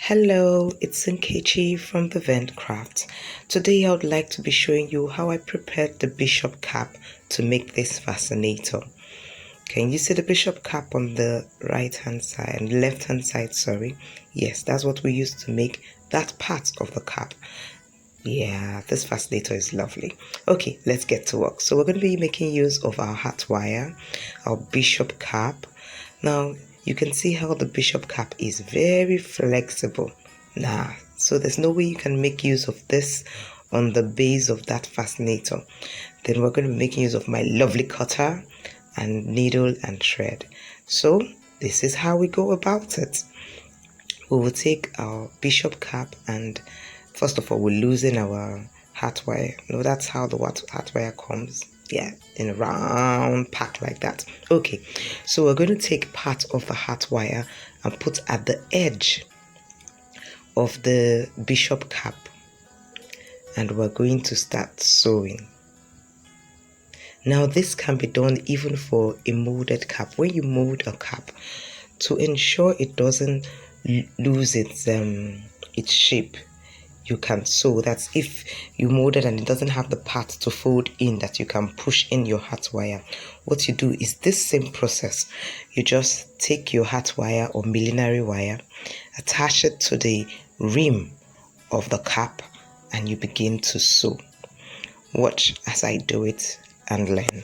Hello, it's Nkechi from the Vent Craft. Today I would like to be showing you how I prepared the Bishop cap to make this fascinator. Can you see the Bishop cap on the right hand side and left hand side, sorry? Yes, that's what we use to make that part of the cap. Yeah, this fascinator is lovely. Okay, let's get to work. So we're going to be making use of our hat wire, our Bishop cap. Now, you can see how the Bishop cap is very flexible. So there's no way you can make use of this on the base of that fascinator. Then we're going to be making use of my lovely cutter and needle and thread. So this is how we go about it. We will take our Bishop cap and first of all we'll loosen our hat wire. No, that's how the hat wire comes. Yeah, in a round pack like that. Okay, so we're going to take part of the hat wire and put at the edge of the Bishop cap, and we're going to start sewing. Now this can be done even for a molded cap. When you mold a cap, to ensure it doesn't lose its shape, you can sew. That's if you mold it and it doesn't have the part to fold in that you can push in your hat wire. What you do is this same process. You just take your hat wire or millinery wire, attach it to the rim of the cap, and you begin to sew. Watch as I do it and learn.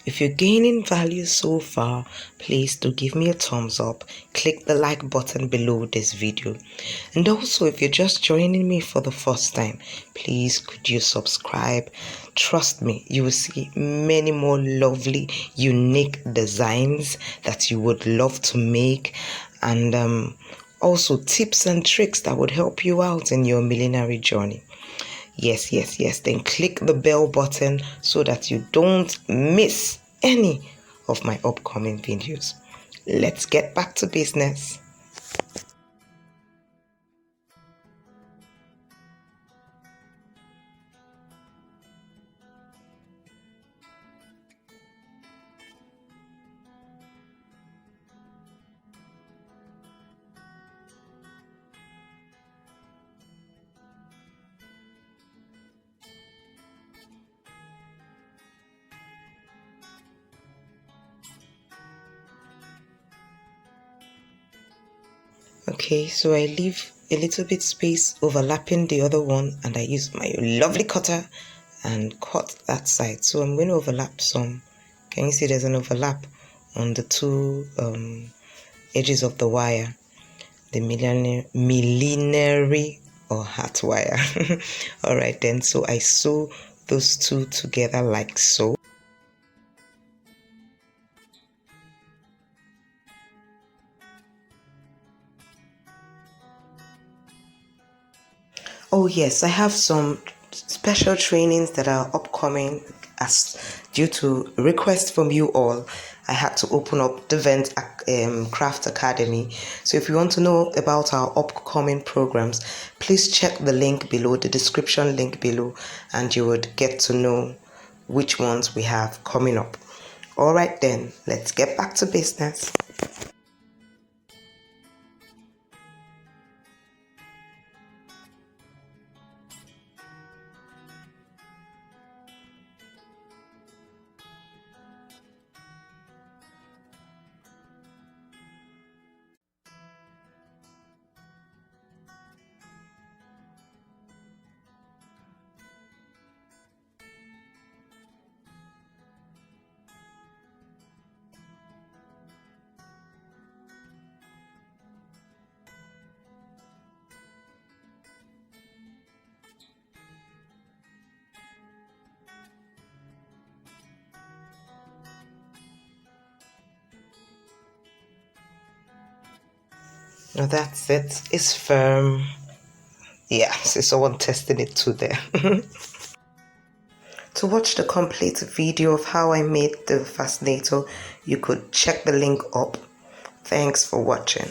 If you're gaining value so far, please do give me a thumbs up, click the like button below this video. And also, if you're just joining me for the first time, please could you subscribe? Trust me, you will see many more lovely, unique designs that you would love to make, and also tips and tricks that would help you out in your millinery journey. Yes. Then click the bell button so that you don't miss any of my upcoming videos. Let's get back to business. Okay, so I leave a little bit space overlapping the other one, and I use my lovely cutter and cut that side. So I'm going to overlap some. Can you see there's an overlap on the two edges of the wire, the millinery or hat wire. All right then, so I sew those two together like so. Oh yes, I have some special trainings that are upcoming as due to request from you all. I had to open up the Vent Craft Academy. So if you want to know about our upcoming programs, please check the link below, the description link below, and you would get to know which ones we have coming up. All right then, let's get back to business. Now that's it. It's firm. Yeah, see someone testing it too there. To watch the complete video of how I made the Fascinator, you could check the link up. Thanks for watching.